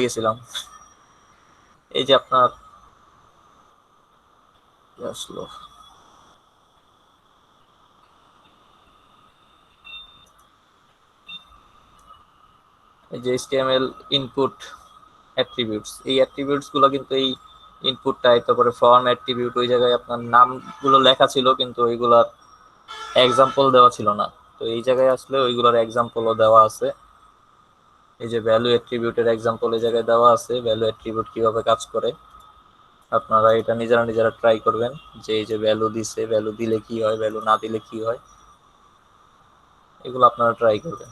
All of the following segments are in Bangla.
গেছিলাম। এই যে আপনার আসলো এই যে HTML ইনপুট অ্যাট্রিবিউটস, এই অ্যাট্রিবিউটস গুলো কিন্তু এই ইনপুট টাইপ, তারপরে ফর্ম অ্যাট্রিবিউট, ওই জায়গায় আপনার নামগুলো লেখা ছিল কিন্তু ওইগুলার এক্সাম্পল দেওয়া ছিল না। তো এই জায়গায় আসলে ওইগুলোর এক্সাম্পলও দেওয়া আছে। এই যে ভ্যালু অ্যাট্রিবিউটের এক্সাম্পল এই জায়গায় দেওয়া আছে, ভ্যালু অ্যাট্রিবিউট কিভাবে কাজ করে। আপনারা এটা নিজেরা নিজেরা ট্রাই করবেন যে এই যে ভ্যালু দিছে, ভ্যালু দিলে কি হয়, ভ্যালু না দিলে কি হয়, এগুলো আপনারা ট্রাই করবেন।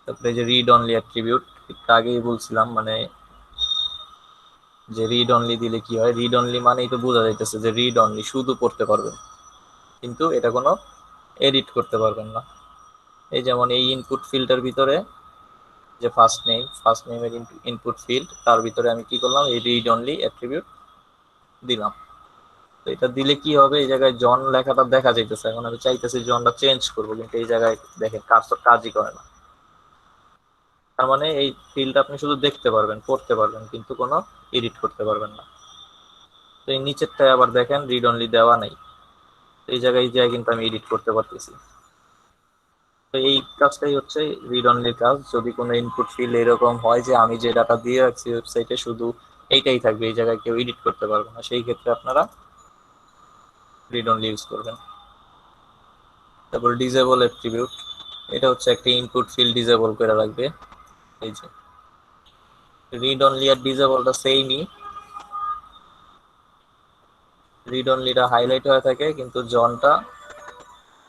তারপরে যে রিড অনলি অ্যাট্রিবিউট, একটু আগেই বলছিলাম, মানে যে রিড অনলি দিলে কি হয়। রিড অনলি মানেই তো বোঝা যাইতেছে যে রিড অনলি, শুধু পড়তে পারবেন কিন্তু এটা কোনো এডিট করতে পারবেন না। এই যেমন এই ইনপুট ফিল্ডের ভিতরে যে ফার্স্ট নেমের ইনপুট ফিল্ড, তার ভিতরে আমি কি করলাম, এই রিড অনলি অ্যাট্রিবিউট দিলাম। তো এটা দিলে কি হবে, এই জায়গায় জন লেখাটা দেখা যাইতেছে। এখন আমি চাইতেছি জনটা চেঞ্জ করবো, কিন্তু এই জায়গায় দেখেন কাজ তো কাজই করে না। তার মানে এই ফিল্ড আপনি শুধু দেখতে পারবেন, পড়তে পারবেন, কিন্তু কোনো এডিট করতে পারবেন না। তো এই নিচেরটায় আবার দেখেন রিড অনলি দেওয়া নাই, এই জায়গায় কিন্তু আমি এডিট করতে পারতেছি। তো এই কাজটাই হচ্ছে রিড অনলির কাজ। যদি কোনো ইনপুট ফিল্ড এরকম হয় যে আমি যে ডাটা দিয়ে রাখছি ওয়েবসাইটে শুধু এইটাই থাকবে, এই জায়গায় কেউ এডিট করতে পারবে না, সেই ক্ষেত্রে আপনারা রিড অনলি ইউজ করবেন। তারপর ডিসেবল অ্যাট্রিবিউট, এটা হচ্ছে একটা ইনপুট ফিল্ড ডিসেবল করে রাখবে। এই যে রিড অনলি আর ডিসেবলটা সেমই, রিড অনলিটা হাইলাইট হয়ে থাকে কিন্তু জনটা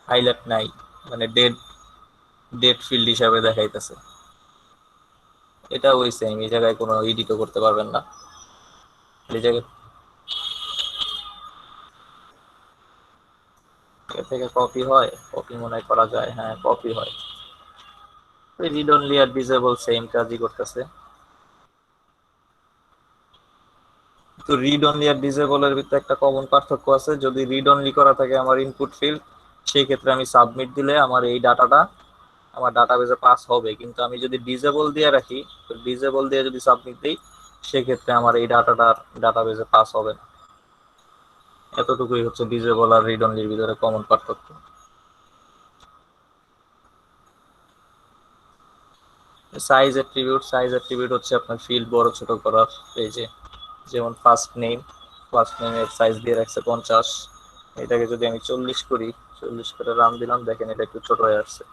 হাইলাইট নাই, মানে ডেড ডেড ফিল্ড হিসাবে দেখাইতেছে। এটা ওই সেম, এই জায়গায় কোনো এডিটও করতে পারবেন না। এই জায়গায় এর থেকে কপি হয়, কপি মনে হয় করা যায়, হ্যাঁ কপি হয়। রিড অনলি আর ডিসেবল সেম কাজই করতেছে। তো রিড অনলি আর ডিসেবলের ভিতরে একটা কমন পার্থক্য আছে। যদি রিড অনলি করা থাকে আমার ইনপুট ফিল্ড, সেই ক্ষেত্রে আমি সাবমিট দিলে আমার এই ডাটাটা আমার ডাটাবেজে পাস হবে। কিন্তু আমি যদি ডিসেবল দিয়ে রাখি, তো ডিসেবল দিয়ে যদি সাবমিট দিই, সেক্ষেত্রে আমার এই ডাটাটা ডাটাবেজে পাস হবে না। এতটুকুই হচ্ছে ডিসেবল আর রিড অনলির ভিতরে কমন পার্থক্য। সাইজ অ্যাট্রিবিউট হচ্ছে আপনার ফিল্ড বড় ছোট করার। এই যে যেমন ফার্স্ট নেমের সাইজ দিয়ে রাখছে 50, এটাকে যদি আমি 40 করি, 40 করে রান দিলাম, দেখেন এটা একটু ছোট হয়ে আসছে।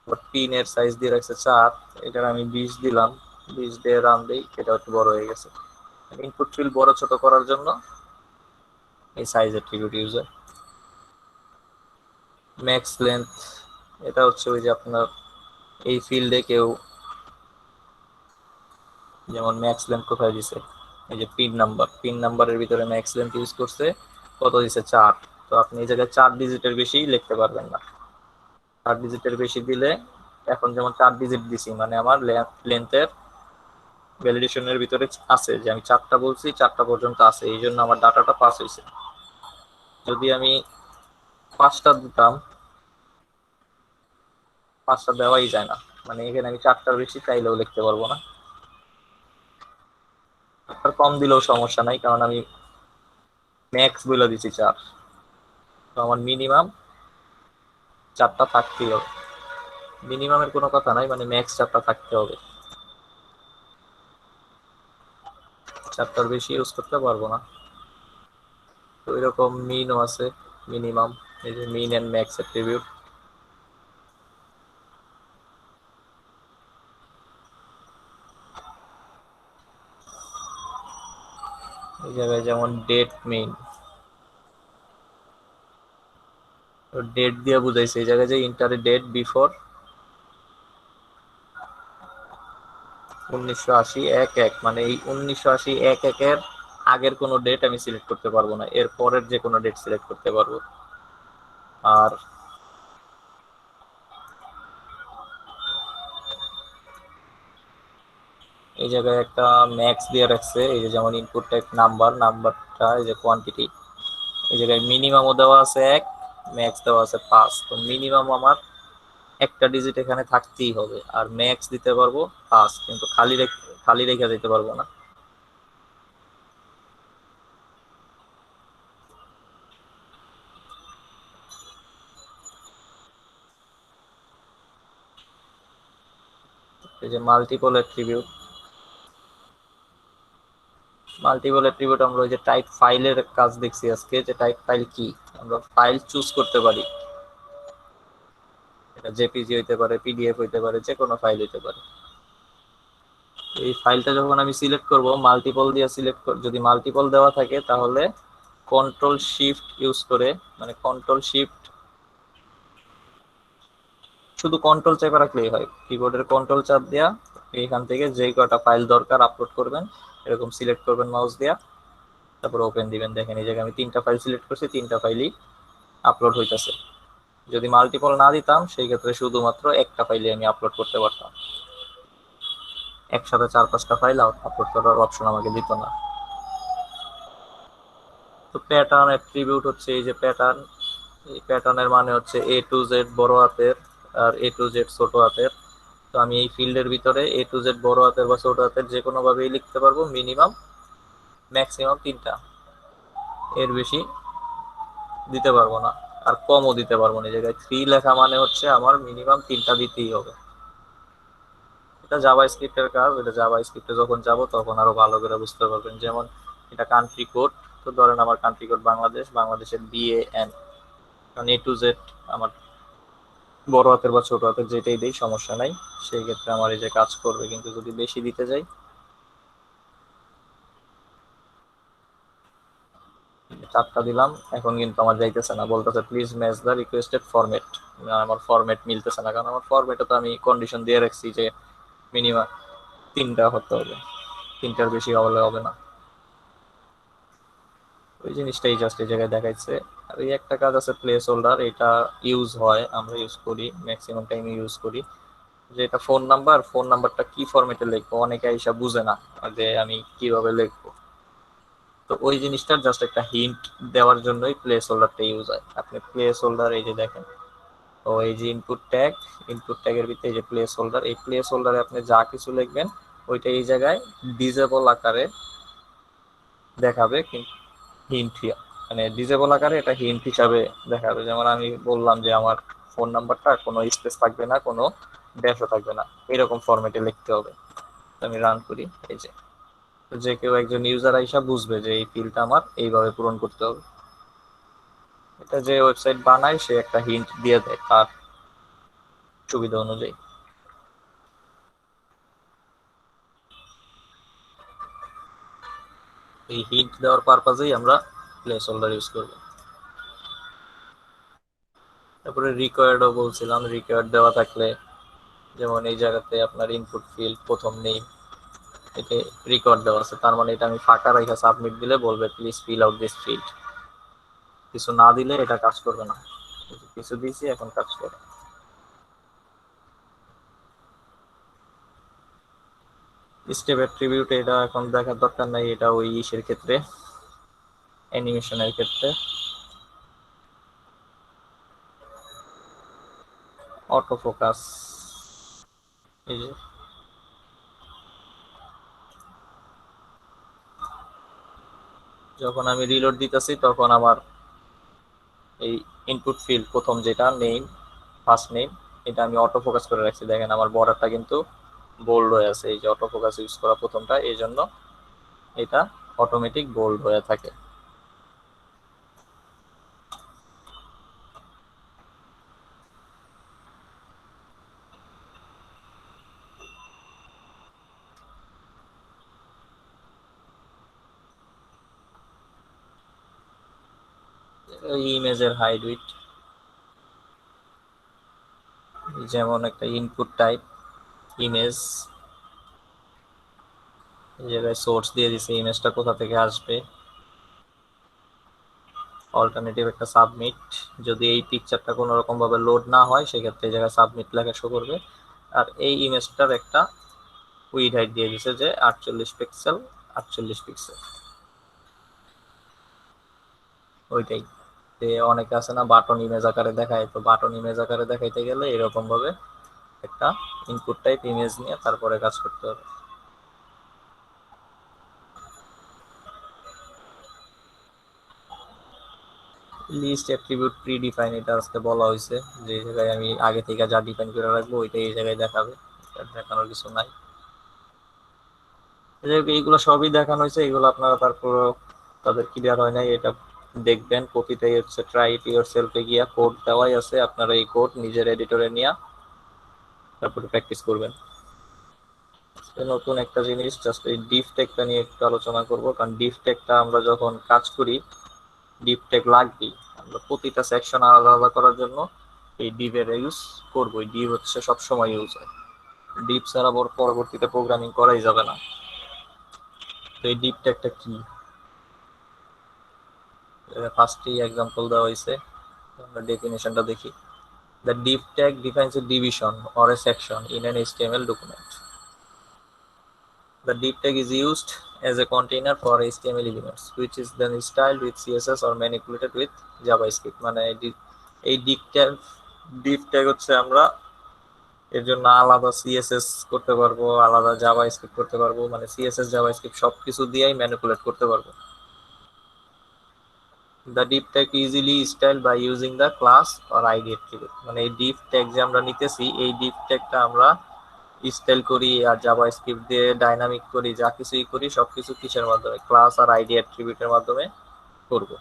আবার পিনের সাইজ দিয়ে রাখছে 4, এটার আমি 20 দিলাম, 20 দিয়ে রান দিই, এটা একটু বড় হয়ে গেছে। ইনপুট ফিল্ড বড় ছোট করার জন্য এই সাইজ অ্যাট্রিবিউট ইউজ হয়। ম্যাক্স লেন্থ, এটা হচ্ছে ওই যে আপনার এই ফিল্ডে কেউ যেমন ম্যাক্স লেন্থ কোথায় দিছে, এই যে পিন নাম্বারের ভিতরে ম্যাক্স লেন্থ ইউজ করছে, কত দিছে 4। তো আপনি এই জায়গায় 4 ডিজিটের বেশি লিখতে পারবেন না। 4 ডিজিটের বেশি দিলে, এখন যেমন 4 ডিজিট দিছি, মানে আমার লেন্থের ভ্যালিডেশনের ভিতরে আছে যে আমি 4টা বলছি, 4টা পর্যন্ত আছে, এই জন্য আমার ডাটাটা পাস হয়েছে। যদি আমি 5টা দিতাম, 5টা দেওয়াই যায় না, মানে এখানে আমি 4টার বেশি চাইলেও লিখতে পারবো না। আর কম দিলেও সমস্যা নাই, কারণ আমি ম্যাক্স বলে দিছি 4। তো আমার মিনিমাম 4টা থাকতেই হবে। মিনিমামের কোনো কথা নাই, মানে ম্যাক্স 4টা থাকতে হবে, 4টার বেশি ইউজ করতে পারবো না। তো এরকম মিনও আছে, মিনিমাম, এই যে মিন এন্ড ম্যাক্স অ্যাট্রিবিউট। এই জায়গায় যেমন ডেট মিন, ডেট দিয়ে বুঝাইছে, এই জায়গায় যে ইন্টারে ডেট বিফোর 1980-11, মানে এই 1980-11 আগের কোনো ডেট আমি সিলেক্ট করতে পারবো না, এর পরের যে কোনো ডেট সিলেক্ট করতে পারবো। আর এই জায়গায় একটা ম্যাক্স দিয়ে রাখছে, এই যে যেমন ইনপুট টাইপ নাম্বারটা এই যে কোয়ান্টিটি, এই জায়গায় মিনিমামও দেওয়া আছে 1, ম্যাক্স দেওয়া আছে 5। তো মিনিমাম আমার একটা ডিজিট এখানে থাকতেই হবে, আর ম্যাক্স দিতে পারবো 5, কিন্তু খালি রেখে দিতে পারবো না। এই যে মাল্টিপল অ্যাট্রিবিউট আমরা ওই যে টাইপ ফাইলের কাজ দেখছি আজকে, যে টাইপ ফাইল কি, আমরা ফাইল চুজ করতে পারি। এটা জেপিজি হইতে পারে, পিডিএফ হইতে পারে, যে কোনো ফাইল হইতে পারে। এই ফাইলটা যখন আমি সিলেক্ট করব, মাল্টিপল দিয়ে যদি মাল্টিপল দেওয়া থাকে তাহলে কন্ট্রোল শিফট ইউজ করে, মানে কন্ট্রোল শিফট, শুধু কন্ট্রোল চেপে রাখলেই হয়, কিবোর্ডের কন্ট্রোল চাপ দেওয়া এইখান থেকে যেই কটা ফাইল দরকার আপলোড করবেন এরকম সিলেক্ট করবেন মাউস দিয়া, তারপর ওপেন দিবেন। দেখেন এই জায়গায় আমি 3টা ফাইল সিলেক্ট করছি, 3টা ফাইলই আপলোড হইতেছে। যদি মাল্টিপল না দিতাম সেই ক্ষেত্রে শুধুমাত্র একটা ফাইলে আমি আপলোড করতে পারতাম, একসাথে 4-5টা ফাইল আপলোড করার অপশন আমাকে দিত না। তো প্যাটার্ন অ্যাট্রিবিউট হচ্ছে এই যে প্যাটার্ন, এই প্যাটার্নের মানে হচ্ছে এ টু জেড বড় হাতের আর এ টু জেড ছোট হাতের। তো আমি এই ফিল্ডের ভিতরে এ টু জেড বড় হাতের বা ছোট হাতের যে কোনো ভাবেই লিখতে পারবো, ম্যাক্সিমাম 3টা, এর বেশি দিতে পারবো না, আর কমও দিতে পারবো না। এই জায়গায় 3 লেখা মানে হচ্ছে আমার মিনিমাম 3টা দিতেই হবে। এটা জাভা স্ক্রিপ্টের কাজ, এটা জাভা স্ক্রিপ্টে যখন যাব তখন আরো ভালো করে বুঝতে পারবেন। যেমন এটা কান্ট্রি কোড, তো ধরেন আমার কান্ট্রি কোড বাংলাদেশ, বাংলাদেশের BAN, কারণ এ টু জেড আমার বড় হাতের বা ছোট হাতের যেটাই দেই সমস্যা নাই, সেই ক্ষেত্রে আমার এই যে কাজ করবে। কিন্তু যদি বেশি দিতে যাই, 4টা দিলাম, এখন কিন্তু আমার যাইতেছে না, বলতেছে please match the requested format. আমার ফরম্যাট মিলতেছে না, কারণ আমার ফরম্যাটে তো আমি কন্ডিশন দিয়ে রাখছি যে মিনিমাম 3টা হতে হবে, 3টার বেশি হলে হবে না। ওই জিনিসটাই জাস্ট এই জায়গায় দেখাইছে। আর এই একটা কাজ আছে প্লেস হোল্ডার, এটা ইউজ হয়, আমরা ইউজ করি, ম্যাক্সিমাম টাইম ইউজ করি। যে এটা ফোন নাম্বারটা কি ফরম্যাটে লিখবো, অনেকে আইসা বুঝে না যে আমি কিভাবে লিখবো। তো ওই জিনিসটার জাস্ট একটা হিন্ট দেওয়ার জন্যই প্লেস হোল্ডারটা ইউজ হয়। আপনি প্লেস হোল্ডার এই যে দেখেন, তো এই যে ইনপুট ট্যাগের ভিতরে এই যে প্লেস হোল্ডার, এই প্লেস হোল্ডারে আপনি যা কিছু লিখবেন ওইটা এই জায়গায় ডিজেবল আকারে দেখাবে, কিন্তু হিন্ট, মানে ডিজেবল আকারে এটা হিন্ট হিসাবে দেখাবে। যেমন আমি বললাম যে আমার ফোন নাম্বারটা কোনো স্পেস থাকবে না, কোনো ড্যাশও থাকবে না, এরকম ফরম্যাটে লিখতে হবে। আমি রান করি, এই যে, যে কেউ একজন ইউজার আইসা বুঝবে যে এই ফিল্ডটা আমার এইভাবে পূরণ করতে হবে। এটা যে ওয়েবসাইট বানায় সে একটা হিন্ট দিয়ে দেয় তার সুবিধা অনুযায়ী। এই হিন্ট দেওয়ার পারপাজেই আমরা প্লেস হোল্ডার ইউজ করব। তারপরে রিকোয়ার্ডও বলছিলাম, রিকোয়ার্ড দেওয়া থাকলে, যেমন এই জায়গাতে আপনার ইনপুট ফিল্ড প্রথম নেই, এতে রিকোয়ার্ড দেওয়া আছে, তার মানে এটা আমি ফাঁকা রেখে সাবমিট দিলে বলবে please fill out this field. কিছু না দিলে এটা কাজ করবে না, কিছু দিয়েছি এখন কাজ করে। স্টেপ অ্যাট্রিবিউট এটা এখন দেখার দরকার নাই, এটা ওই ইসের ক্ষেত্রে, অ্যানিমেশনের ক্ষেত্রে। অটো ফোকাস, এই যে যখন আমি রিলোড দিতেছি তখন আমার এই ইনপুট ফিল্ড প্রথম যেটা নেম, ফার্স্ট নেম, এটা আমি অটো ফোকাস করে রাখছি। দেখেন আমার বর্ডারটা কিন্তু বোল্ড হয়ে আছে, এই যে অটো ফোকাস ইউজ করা প্রথমটা, এই জন্য এটা অটোমেটিক বোল্ড হয়ে থাকে। ইমেজের হাইড উইথ, যেমন একটা ইনপুট টাইপ ইমেজ, এই জায়গায় সোর্স দিয়ে দিছে ইমেজটা কোথা থেকে আসবে। অল্টারনেটিভ একটা সাবমিট, যদি এই পিকচারটা কোনো রকম ভাবে লোড না হয় সেক্ষেত্রে এই জায়গায় সাবমিট লেখা শো করবে। আর এই ইমেজটার একটা উইড হাইট দিয়ে দিছে যে 48 পিক্সেল, 48 পিক্সেল, ওইটাই অনেকে আছে না বাটন ইমেজ আকারে দেখায়, তো বাটন ইমেজ আকারে দেখাইতে গেলে এরকম ভাবে একটা ইনপুট টাইপ ইমেজ নিয়ে তারপরে কাজ করতে হবে। লিস্ট অ্যাট্রিবিউট প্রি ডিফাইন, এটা আজকে বলা হয়েছে যে এই জায়গায় আমি আগে থেকে যা ডিফাইন করে রাখবো ওইটা এই জায়গায় দেখাবে, দেখানোর কিছু নাই। এইগুলো সবই দেখানো হয়েছে, এগুলো আপনারা তারপর তাদের ক্লিয়ার হয় নাই এটা দেখবেন। কপিতে হচ্ছে ট্রাই ইট ইয়োরসেলফে গিয়া কোড দেওয়াই আছে, আপনারা এই কোড নিজের এডিটরে নিয়ে তারপরে প্র্যাকটিস করবেন। নতুন একটা জিনিস জাস্ট এই ডিফ ট্যাগটা নিয়ে একটু আলোচনা করব, কারণ ডিফ ট্যাগটা আমরা যখন কাজ করি ডিফ ট্যাগ লাগবেই। আমরা প্রতিটা সেকশন আলাদা আলাদা করার জন্য এই ডিভের ইউজ করবো। ডিভ হচ্ছে সবসময় ইউজ হয়, ডিভ ছাড়া পরবর্তীতে প্রোগ্রামিং করাই যাবে না। তো এই ডিভ ট্যাগটা কি, ফার্স্টেই এক্সাম্পল দেওয়া হয়েছে, আমরা ডেফিনেশনটা দেখি। The div tag defines a division or a section in an HTML document. The div tag is used as a container for HTML elements, which is then styled with CSS or manipulated with JavaScript. মানে এই div tag হচ্ছে আমরা এর জন্য আলাদা CSS করতে পারবো, আলাদা JavaScript করতে পারবো, মানে CSS JavaScript সবকিছু দিয়েই ম্যানিপুলেট করতে পারবো। The div tag easily styled by using the class or ID attribute. মানে এই div tag যে আমরা নিতেছি এই div tagটা আমরা স্টাইল করি আর জাভাস্ক্রিপ্ট দিয়ে ডাইনামিক করি, যা কিছুই করি সবকিছু কিসের মাধ্যমে, ক্লাস আর আইডি অ্যাট্রিবিউটের মাধ্যমে করব।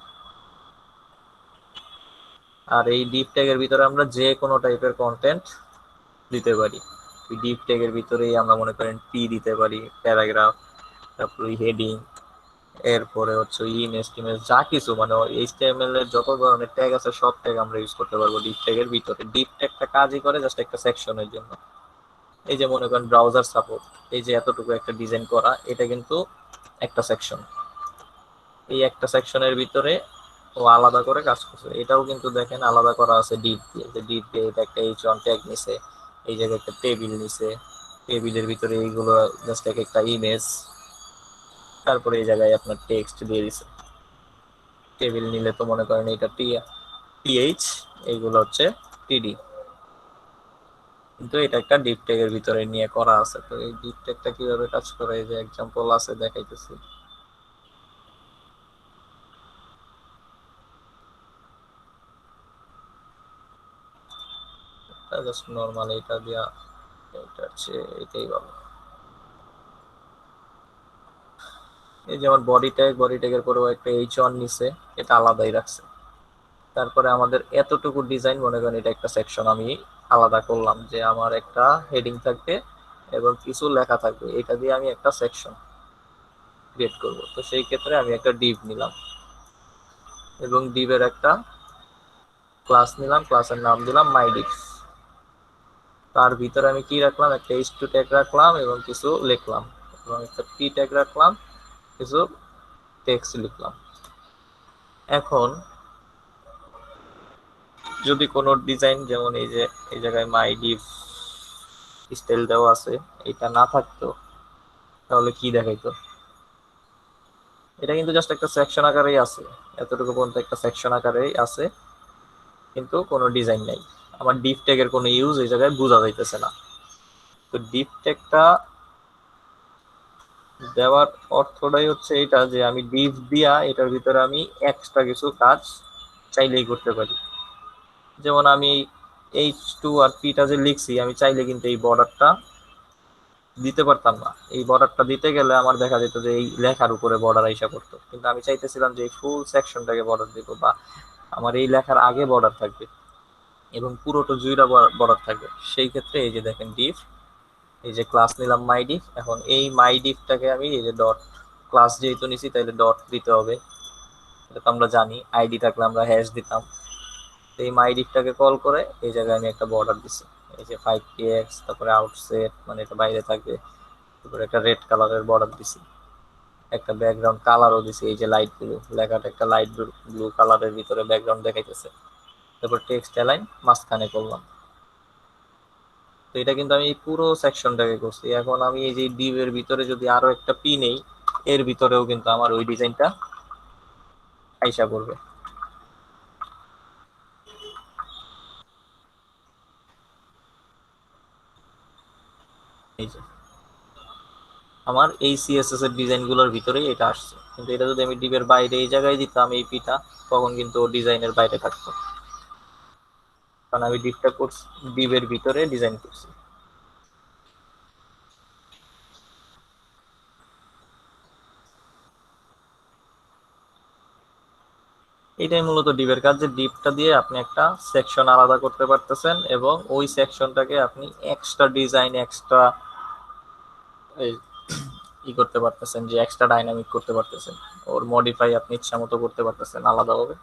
আর এই ডিপ ট্যাগের ভিতরে আমরা যে কোনো টাইপের কন্টেন্ট দিতে পারি। ডিপ ট্যাগের ভিতরেই আমরা মনে করেন পি দিতে পারি, প্যারাগ্রাফ, তারপরে হেডিং, এরপরে হচ্ছে ইমেজ টিমেজ যা কিছু, মানে এইচটিএমএল এর যত ধরনের ট্যাগ আছে সব ট্যাগ আমরা ইউজ করতে পারবো ডিপ ট্যাগের ভিতরে। ডিপ ট্যাগটা কাজই করে জাস্ট একটা সেকশনের জন্য। এই যে মনে করেন ব্রাউজার সাপোর্ট, এই যে এতটুকু একটা ডিজাইন করা, এটা কিন্তু একটা সেকশন। এই একটা সেকশনের ভিতরে ও আলাদা করে কাজ করছে। এটাও কিন্তু দেখেন আলাদা করা আছে ডিপ দিয়ে, যে ডিপ দিয়ে এটা একটা H1 ট্যাগ নিছে, এই জায়গায় একটা টেবিল নিছে, টেবিলের ভিতরে এইগুলো জাস্ট একটা ইমেজ, তারপরে এই জায়গায় আপনার টেক্সট দিয়ে দিছে। টেবিল নিলে তো মনে করেন এটা টিএইচ, এইগুলো হচ্ছে টিডি, কিন্তু এটা একটা ডিপ ট্যাগের ভিতরে নিয়ে করা আছে। তো এই ডিপ ট্যাগটা কিভাবে কাজ করে এই যে এক্সাম্পল আছে দেখাইতেছি। জাস্ট নরমাল এটা দিয়া এটা হচ্ছে এটাই ভালো। এই যেমন বডি ট্যাগের পরেও একটা H1 নিছে, এটা আলাদাই রাখছে। তারপরে আমাদের এতটুকু ডিজাইন মনে করেন এটা একটা সেকশন আমি আলাদা করলাম, যে আমার একটা হেডিং থাকবে এবং কিছু লেখা থাকবে, এটা দিয়ে আমি একটা সেকশন ক্রিয়েট করব। তো সেই ক্ষেত্রে আমি একটা ডিভ নিলাম এবং ডিভের একটা ক্লাস নিলাম, ক্লাসের নাম দিলাম মাই ডিভ। তার ভিতরে আমি কি রাখলাম, একটা H2 ট্যাগ রাখলাম এবং কিছু লিখলাম, এবং একটা P ট্যাগ রাখলাম, কিছু টেক্সট লিখলাম। এখন যদি কোনো ডিজাইন যেমন এই যে এই জায়গায় মাই ডিভ স্টাইল দেওয়া আছে এটা না থাকতো তাহলে কি দেখাইতো, এটা কিন্তু জাস্ট একটা সেকশন আকারেই আছে, এতটুকু পর্যন্ত একটা সেকশন আকারেই আছে, কিন্তু কোনো ডিজাইন নাই। আমার ডিভ ট্যাগের কোনো ইউজ এই জায়গায় বোঝা যাইতেছে না। তো ডিভ ট্যাগটা দেওয়ার অর্থটাই হচ্ছে এটা যে আমি ডিভ দিয়া এটার ভিতরে আমি এক্সট্রা কিছু কাজ চাইলেই করতে পারি। যেমন আমি H2 আর পিটা যে লিখছি আমি চাইলে কিন্তু এই বর্ডারটা দিতে পারতাম না। এই বর্ডারটা দিতে গেলে আমার দেখা যেত যে এই লেখার উপরে বর্ডার আইসা পড়তো, কিন্তু আমি চাইতেছিলাম যে এই ফুল সেকশনটাকে বর্ডার দিব, বা আমার এই লেখার আগে বর্ডার থাকবে এবং পুরোটা জুইরা বর্ডার থাকবে। সেই ক্ষেত্রে এই যে দেখেন ডিভ, এই যে ক্লাস নিলাম মাই ডিভ, এখন এই মাই ডিভটাকে আমি এই যে ডট, ক্লাস যেহেতু নিছি তাহলে ডট দিতে হবে, এটা তো আমরা জানি, আইডি থাকলে আমরা হ্যাশ দিতাম। এই মাই ডিভটাকে কল করে এই জায়গায় আমি একটা বর্ডার দিছি, এই যে 5px, তারপরে আউটসেট মানে এটা বাইরে থাকবে, তারপরে একটা রেড কালারের বর্ডার দিছি, একটা ব্যাকগ্রাউন্ড কালারও দিছি, এই যে লাইট ব্লু, লেখাটা একটা লাইট ব্লু কালারের ভিতরে ব্যাকগ্রাউন্ড দেখাইতেছে। তারপর টেক্সট অ্যালাইন মাঝখানে করলাম। তো এটা কিন্তু আমি পুরো সেকশনটাকে করছি। এখন আমি এই যে ডিভ এর ভিতরে যদি আরো একটা পি নেই, এর ভিতরেও কিন্তু আমার ওই ডিজাইনটা আইসা করবে। এই যে আমার এই সিএসএস এর ডিজাইন গুলোর ভিতরেই এটা আসছে, কিন্তু এটা যদি আমি ডিভের বাইরে এই জায়গায় দিতাম এই পিটা, তখন কিন্তু ডিজাইনের বাইরে থাকতো, কারণ আমি ডিভটা করছি, ডিভের ভিতরে ডিজাইন করছি। এটাই মূলত ডিভের কাজ, যে ডিভটা দিয়ে আপনি একটা সেকশন আলাদা করতে পারতেছেন এবং ওই সেকশনটাকে আপনি এক্সট্রা ডিজাইন, এক্সট্রা ই করতে পারতেছেন, যে এক্সট্রা ডাইনামিক করতে পারতেছেন, ওর মডিফাই আপনি ইচ্ছা মতো করতে পারতেছেন আলাদাভাবে।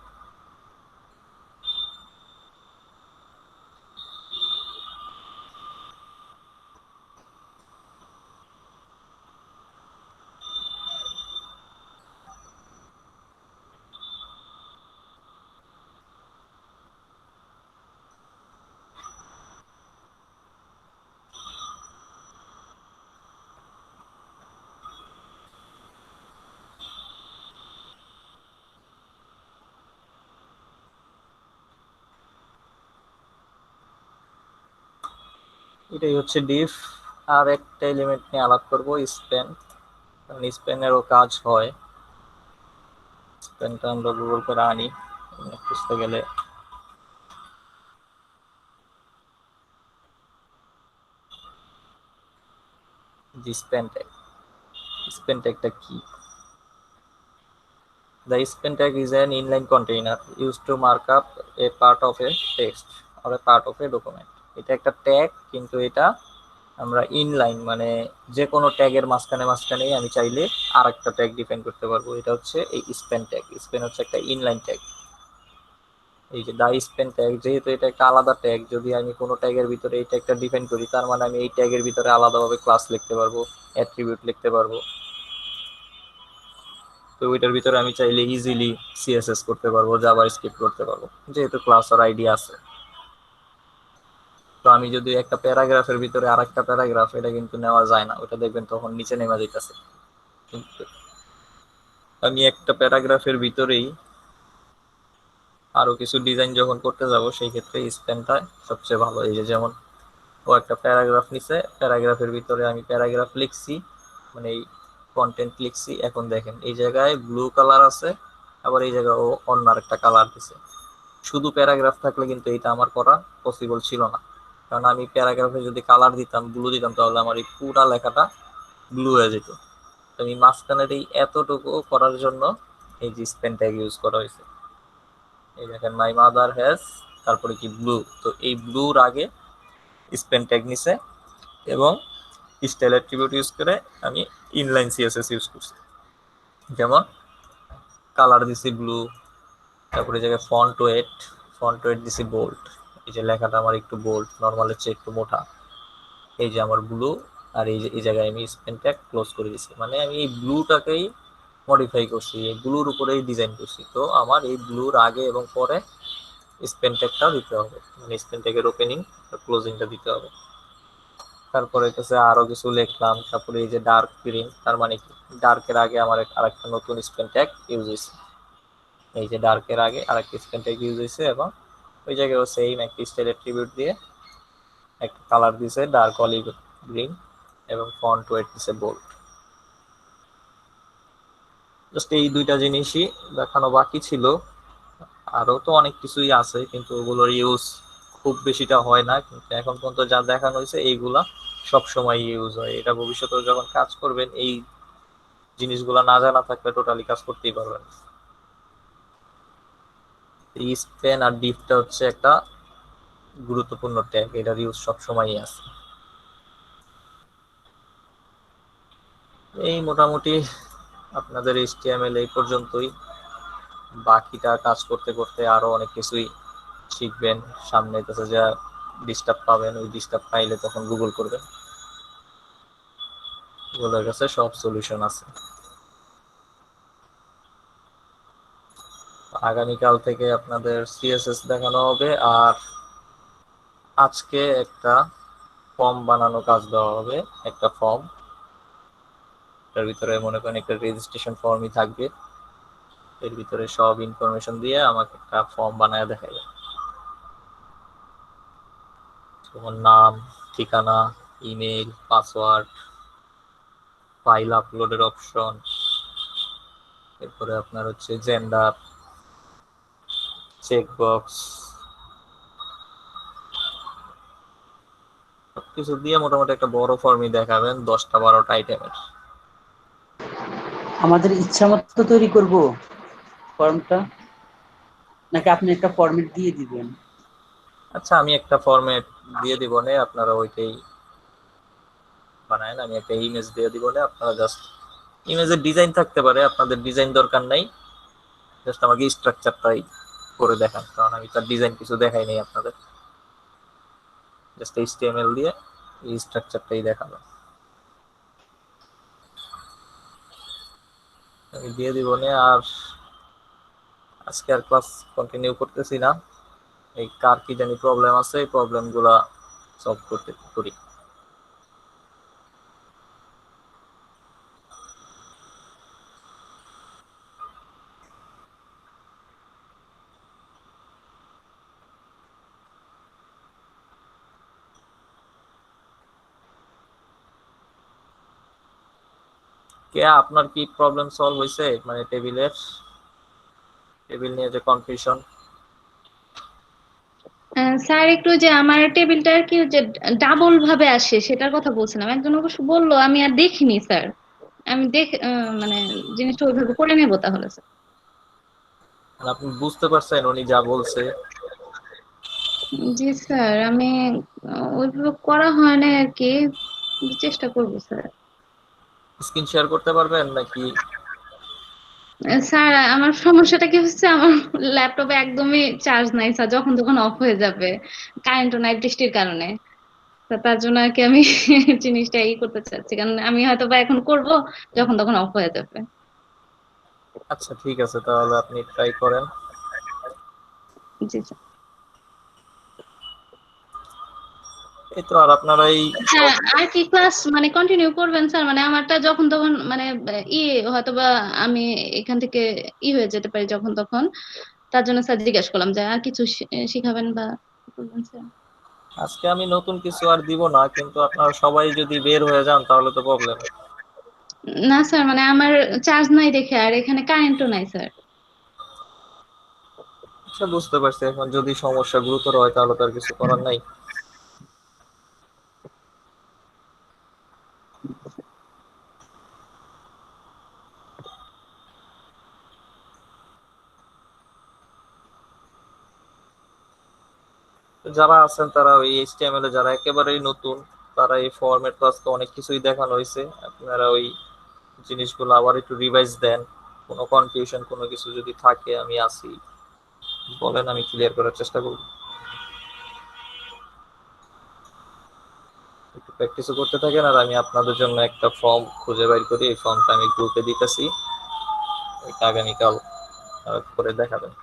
এটাই হচ্ছে ডিভ। আর একটা এলিমেন্ট নিয়ে আলাপ করবো, স্প্যান। কারণ স্প্যানেরও কাজ হয়। স্প্যানটা আমরা গুগল করে আনি, খুঁজতে গেলে জি স্প্যান ট্যাগ। স্প্যান ট্যাগটা কি? The span tag is an inline container used to mark up a part of a text or a part of a document. এটা একটা ট্যাগ, কিন্তু এটা আমরা ইনলাইন মানে যে কোনো ট্যাগের মাঝখানে মাঝখানেই আমি চাইলে আর একটা ট্যাগ ডিফাইন করতে পারবো। এটা হচ্ছে এই স্প্যান ট্যাগ। স্প্যান হচ্ছে একটা ইনলাইন ট্যাগ। এই যে দা স্প্যান ট্যাগ, যেহেতু এটা একটা আলাদা ট্যাগ, যদি আমি কোনো ট্যাগের ভিতরে এই ট্যাগটা ডিফাইন করি, তার মানে আমি এই ট্যাগের ভিতরে আলাদাভাবে ক্লাস লিখতে পারবো, অ্যাট্রিবিউট লিখতে পারবো। তো ওইটার ভিতরে আমি চাইলে ইজিলি সিএসএস করতে পারবো, জাভা স্ক্রিপ্ট করতে পারবো, যেহেতু ক্লাস আর আইডি আছে। তো আমি যদি একটা প্যারাগ্রাফের ভিতরে আর একটা প্যারাগ্রাফ, এটা কিন্তু নেওয়া যায় না, ওটা দেখবেন তখন নিচে নেমে যেতেছে। কিন্তু আমি একটা প্যারাগ্রাফের ভিতরেই আরো কিছু ডিজাইন যখন করতে যাব, সেই ক্ষেত্রে স্প্যানটা সবচেয়ে ভালো। এই যে যেমন ও একটা প্যারাগ্রাফ নিছে, প্যারাগ্রাফের ভিতরে আমি প্যারাগ্রাফ লিখছি, মানে এই কন্টেন্ট লিখছি। এখন দেখেন এই জায়গায় ব্লু কালার আছে, আবার এই জায়গায় ও অন্য একটা কালার দিছে। শুধু প্যারাগ্রাফ থাকলে কিন্তু এটা আমার করা পসিবল ছিল না, কারণ আমি প্যারাগ্রাফে যদি কালার দিতাম, ব্লু দিতাম, তাহলে আমার এই পুরা লেখাটা ব্লু হয়ে যেত। তো আমি মাঝখানের এই এতটুকু করার জন্য এই যে স্পেন ট্যাগ ইউজ করা হয়েছে। এই দেখেন মাই মাদার হ্যাজ, তারপরে কি ব্লু, তো এই ব্লুর আগে স্পেন ট্যাগ নিছে এবং স্টাইল অ্যাট্রিবিউট ইউজ করে আমি ইনলাইন সিএসএস ইউজ করছি। যেমন কালার দিছি ব্লু, তারপরে এই জায়গায় ফন্ট ওয়েট দিছি বোল্ড। এই যে লেখাটা আমার একটু বোল্ড, নর্মালের চেয়ে একটু মোটা। এই যে আমার ব্লু, আর এই যে এই জায়গায় আমি স্পেন ট্যাগ ক্লোজ করে দিছি, মানে আমি এই ব্লুটাকেই মডিফাই করছি, এই ব্লুর উপরেই ডিজাইন করছি। তো আমার এই ব্লুর আগে এবং পরে স্পেন ট্যাগটা দিতে হবে, মানে স্পেন ট্যাগের ওপেনিং আর ক্লোজিংটা দিতে হবে। তারপরে হচ্ছে আরো কিছু লিখলাম, তারপরে এই যে ডার্ক গ্রিন, তার মানে কি ডার্কের আগে আমার আরেকটা নতুন স্পেন ট্যাগ ইউজ হয়েছে। এই যে ডার্কের আগে আরেকটা স্পেন ট্যাগ ইউজ হয়েছে, এবং ওই জায়গায় সেম একটা স্টাইল অ্যাট্রিবিউট দিয়ে একটা কালার দিছে ডার্ক অলিভ গ্রিন, এবং ফন্ট ওয়েট দিছে বোল্ড। জাস্ট এই দুইটা জিনিসই দেখানো বাকি ছিল। আরো তো অনেক কিছুই আছে, কিন্তু ওগুলোর ইউজ খুব বেশিটা হয় না, কিন্তু এখন পর্যন্ত যা দেখানো হয়েছে এইগুলা সব সময় ইউজ হয়। এটা ভবিষ্যতে যখন কাজ করবেন, এই জিনিসগুলা না জানা থাকলে টোটালি কাজ করতেই পারবেন। এই স্পেন আর ডিপটা হচ্ছে একটা গুরুত্বপূর্ণ ট্যাগ, এটার ইউজ সব সময়ই আছে। এই মোটামুটি আপনাদের এইচটিএমএল এই পর্যন্তই। বাকিটা কাজ করতে করতে আরো অনেক কিছুই শিখবেন। সামনে কাছে যা ডিস্টার্ব পাবেন, ওই ডিস্টার্ব পাইলে তখন গুগল করবেন, গুগলের কাছে সব সলিউশন আছে। আগামীকাল থেকে আপনাদের সিএসএস দেখানো হবে, আর আজকে একটা ফর্ম বানানো কাজ দেওয়া হবে। একটা ফর্ম, এর ভিতরে মনে করেন একটা রেজিস্ট্রেশন ফর্মই থাকবে, এর ভিতরে সব ইনফরমেশন দিয়ে আমাকে একটা ফর্ম বানায় দেখাবে, যেমন নাম, ঠিকানা, ইমেইল, পাসওয়ার্ড, ফাইল আপলোডের অপশন, এরপরে আপনার হচ্ছে জেন্ডার, চেকবক্স, সবকিছু দিয়ে মোটামুটি একটা বড় ফর্মই দেখাবেন 10-12টা আইটেমের। আমাদের ইচ্ছা মতো তৈরি করব ফর্মটা, নাকি আপনি একটা ফরম্যাট দিয়ে দিবেন? আচ্ছা, আমি একটা ফরম্যাট দিয়ে দিব না, আপনারা ওইটাই বানায়েন। আমি একটা ইমেজ দিয়ে দিব না, আপনারা জাস্ট ইমেজের ডিজাইন থাকতে পারে, আপনাদের ডিজাইন দরকার নাই, জাস্ট আমাকে স্ট্রাকচারটাই করে দেখান, কারণ আমি তার ডিজাইন কিছু দেখাই নাই আপনাদের, জাস্ট এইচটিএমএল দিয়ে এই স্ট্রাকচারটাই দেখাবো। আমি দিয়ে দিব না। আর আজকে আর ক্লাস কন্টিনিউ করতেছি না, এই কার কি জানি প্রবলেম আছে, এই প্রবলেমগুলা সলভ করতে করি। কে আপনার কি প্রবলেম সলভ হয়েছে, মানে টেবিল নিয়ে যে কনফিউশন? স্যার একটু যে আমার টেবিলটা আর কি যে ডাবল ভাবে আসে সেটার কথা বলছিলাম, একজন অবশ্য বললো, আমি আর দেখিনি স্যার। আমি মানে জিনিসটা ওইভাবে করে নেবো তাহলে স্যার। মানে আপনি বুঝতে পারছেন উনি যা বলছে? জি স্যার, আমি ওইভাবে করা হয় না আর কি, চেষ্টা করবো স্যার। স্ক্রিন শেয়ার করতে পারবেন নাকি? স্যার আমার সমস্যাটা কি হচ্ছে, আমার ল্যাপটপে একদমই চার্জ নাই স্যার, যখন তখন অফ হয়ে যাবে, কারেন্টও নাই বৃষ্টির কারণে। তো তার জন্য আর কি আমি জিনিসটা করতে চাচ্ছি, কারণ আমি হয়তো বা এখন করব, যখন তখন অফ হয়ে যাবে। আচ্ছা ঠিক আছে, তাহলে আপনি ট্রাই করেন। জি স্যার। এই তো, আর আপনারা এই হ্যাঁ, আর কি ক্লাস মানে কন্টিনিউ করবেন স্যার? মানে আমারটা যখন তখন মানে হয়তো বা আমি এখান থেকে হয়ে যেতে পারি যখন তখন, তার জন্য স্যার জিজ্ঞেস করলাম যে আর কিছু শিখাবেন বা করবেন স্যার? আজকে আমি নতুন কিছু আর দিব না, কিন্তু আপনারা সবাই যদি বের হয়ে যান তাহলে তো প্রবলেম। না স্যার, মানে আমার চার্জ নাই দেখে, আর এখানে কারেন্টও নাই স্যার। আচ্ছা বুঝতে পারছি, এখন যদি সমস্যা গুরুতর হয় তাহলে তো আর কিছু করার নাই। যারা আছেন তারা ওই এইচটিএমএল এ যারা একেবারেই নতুন, তারা এই ফরম্যাট তো আজকে অনেক কিছুই দেখানো হয়েছে, আপনারা ওই জিনিসগুলো আবার একটু রিভাইজ দেন। কোনো কনফিউশন কোনো কিছু যদি থাকে আমি আছি, বলেন, আমি ক্লিয়ার করার চেষ্টা করব। একটু প্র্যাকটিসও করতে থাকেন, আর আমি আপনাদের জন্য একটা ফর্ম খুঁজে বের করি, এই ফর্মটা আমি গ্রুপে দিতেছি, ওইটা আগামীকাল করে দেখাবেন।